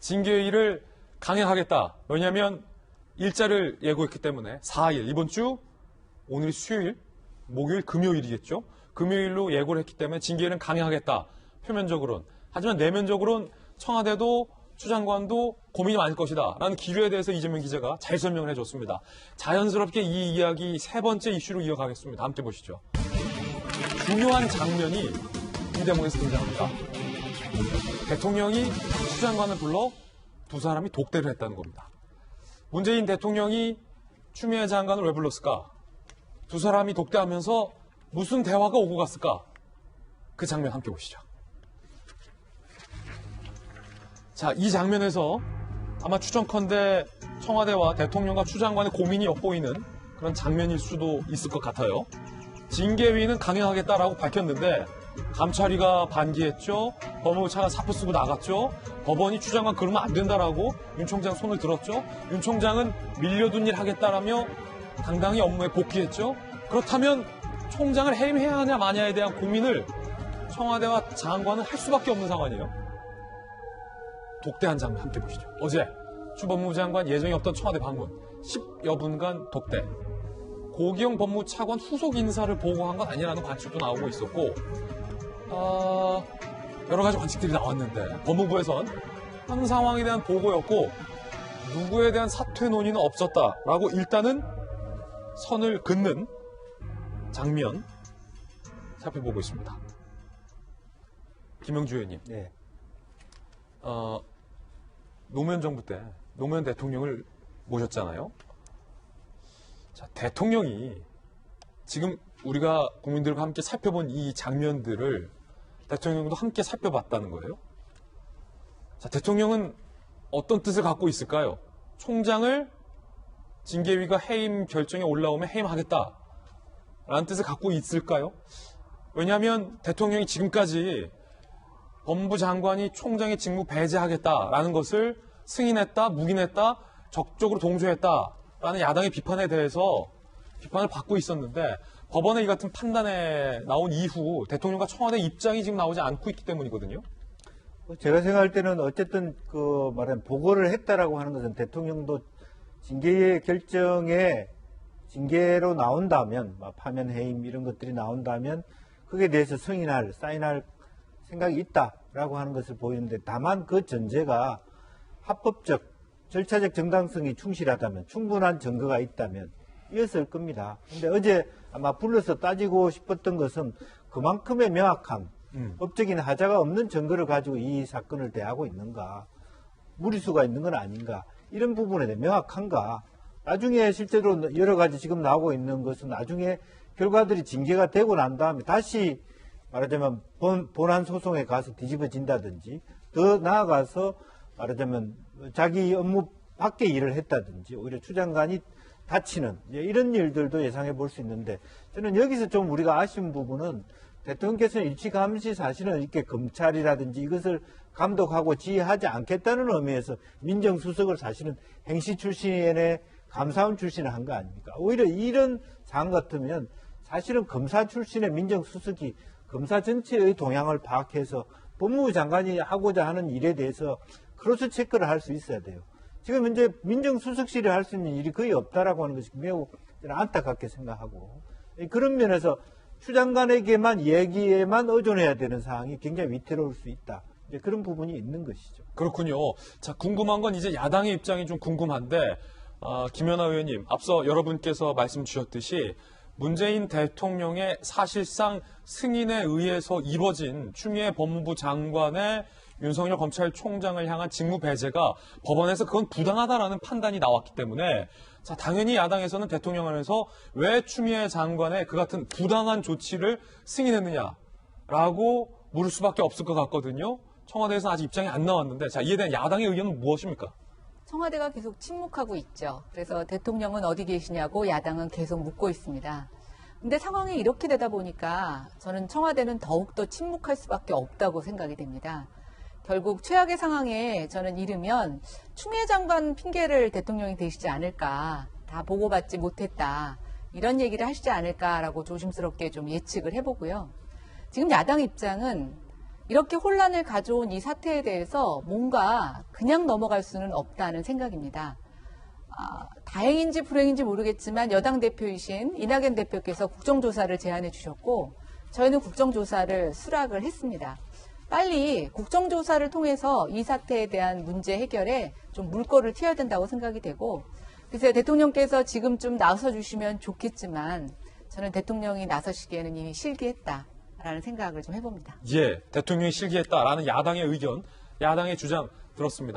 징계위를 강행하겠다. 왜냐하면 일자를 예고했기 때문에 4일, 이번 주 오늘이 수요일, 목요일, 금요일이겠죠. 금요일로 예고를 했기 때문에 징계위는 강행하겠다. 표면적으로는. 하지만 내면적으로는 청와대도 추 장관도 고민이 많을 것이다. 라는 기류에 대해서 이재명 기자가 잘 설명을 해줬습니다. 자연스럽게 이 이야기 세 번째 이슈로 이어가겠습니다. 함께 보시죠. 중요한 장면이 이 대목에서 등장합니다. 대통령이 추 장관을 불러 두 사람이 독대를 했다는 겁니다. 문재인 대통령이 추미애 장관을 왜 불렀을까? 두 사람이 독대하면서 무슨 대화가 오고 갔을까? 그 장면 함께 보시죠. 자, 이 장면에서 아마 추정컨대 청와대와 대통령과 추 장관의 고민이 엿보이는 그런 장면일 수도 있을 것 같아요. 징계위는 강행하겠다라고 밝혔는데 감찰위가 반기했죠. 법무부 차관 사표 쓰고 나갔죠. 법원이 추 장관 그러면 안 된다라고 윤 총장 손을 들었죠. 윤 총장은 밀려둔 일 하겠다라며 당당히 업무에 복귀했죠. 그렇다면 총장을 해임해야 하냐 마냐에 대한 고민을 청와대와 장관은 할 수밖에 없는 상황이에요. 독대한 장면 함께 보시죠. 어제 추 법무부 장관 예정이 없던 청와대 방문 10여 분간 독대. 고기영 법무부 차관 후속 인사를 보고한 건 아니라는 관측도 나오고 있었고 여러 가지 관측들이 나왔는데 법무부에선 한 상황에 대한 보고였고 누구에 대한 사퇴 논의는 없었다라고 일단은 선을 긋는 장면 살펴보고 있습니다. 김영주 의원님. 네. 노무현 정부 때 노무현 대통령을 모셨잖아요. 자, 대통령이 지금 우리가 국민들과 함께 살펴본 이 장면들을 대통령도 함께 살펴봤다는 거예요. 자, 대통령은 어떤 뜻을 갖고 있을까요? 총장을 징계위가 해임 결정에 올라오면 해임하겠다라는 뜻을 갖고 있을까요? 왜냐하면 대통령이 지금까지 법무부 장관이 총장의 직무 배제하겠다라는 것을 승인했다, 묵인했다, 적극적으로 동조했다라는 야당의 비판에 대해서 비판을 받고 있었는데 법원의 이 같은 판단에 나온 이후 대통령과 청와대 입장이 지금 나오지 않고 있기 때문이거든요. 제가 생각할 때는 어쨌든 말하는 보고를 했다라고 하는 것은 대통령도 징계의 결정에 징계로 나온다면 파면 해임 이런 것들이 나온다면 거기에 대해서 승인할, 사인할 생각이 있다라고 하는 것을 보이는데 다만 그 전제가 합법적, 절차적 정당성이 충실하다면 충분한 증거가 있다면 이었을 겁니다. 근데 어제 아마 불러서 따지고 싶었던 것은 그만큼의 명확한 법적인 하자가 없는 증거를 가지고 이 사건을 대하고 있는가, 무리수가 있는 건 아닌가, 이런 부분에 대해 명확한가. 나중에 실제로 여러 가지 지금 나오고 있는 것은 나중에 결과들이 징계가 되고 난 다음에 다시 말하자면 본안 소송에 가서 뒤집어진다든지 더 나아가서 말하자면 자기 업무 밖에 일을 했다든지 오히려 추 장관이 다치는 이런 일들도 예상해 볼 수 있는데 저는 여기서 좀 우리가 아쉬운 부분은 대통령께서는 일치감시 사실은 이렇게 검찰이라든지 이것을 감독하고 지휘하지 않겠다는 의미에서 민정수석을 사실은 행시 출신의 감사원 출신을 한 거 아닙니까? 오히려 이런 상황 같으면 사실은 검사 출신의 민정수석이 검사 전체의 동향을 파악해서 법무부 장관이 하고자 하는 일에 대해서 크로스 체크를 할 수 있어야 돼요. 지금 현재 민정수석실이 할 수 있는 일이 거의 없다라고 하는 것이 매우 안타깝게 생각하고 그런 면에서 추 장관에게만 얘기에만 의존해야 되는 상황이 굉장히 위태로울 수 있다. 이제 그런 부분이 있는 것이죠. 그렇군요. 자, 궁금한 건 이제 야당의 입장이 좀 궁금한데 김연아 의원님, 앞서 여러분께서 말씀 주셨듯이 문재인 대통령의 사실상 승인에 의해서 이뤄진 추미애 법무부 장관의 윤석열 검찰총장을 향한 직무 배제가 법원에서 그건 부당하다라는 판단이 나왔기 때문에 자, 당연히 야당에서는 대통령 안에서 왜 추미애 장관의 그 같은 부당한 조치를 승인했느냐라고 물을 수밖에 없을 것 같거든요. 청와대에서는 아직 입장이 안 나왔는데 자, 이에 대한 야당의 의견은 무엇입니까? 청와대가 계속 침묵하고 있죠. 그래서 대통령은 어디 계시냐고 야당은 계속 묻고 있습니다. 근데 상황이 이렇게 되다 보니까 저는 청와대는 더욱더 침묵할 수밖에 없다고 생각이 됩니다. 결국 최악의 상황에 저는 이르면 추미애 장관 핑계를 대통령이 대시지 않을까, 다 보고받지 못했다, 이런 얘기를 하시지 않을까라고 조심스럽게 좀 예측을 해보고요. 지금 야당 입장은 이렇게 혼란을 가져온 이 사태에 대해서 뭔가 그냥 넘어갈 수는 없다는 생각입니다. 다행인지 불행인지 모르겠지만 여당 대표이신 이낙연 대표께서 국정조사를 제안해 주셨고 저희는 국정조사를 수락을 했습니다. 빨리 국정조사를 통해서 이 사태에 대한 문제 해결에 좀 물꼬를 튀어야 된다고 생각이 되고 그래서 대통령께서 지금 좀 나서 주시면 좋겠지만 저는 대통령이 나서시기에는 이미 실기했다라는 생각을 좀 해봅니다. 예, 대통령이 실기했다라는 야당의 의견, 야당의 주장 들었습니다.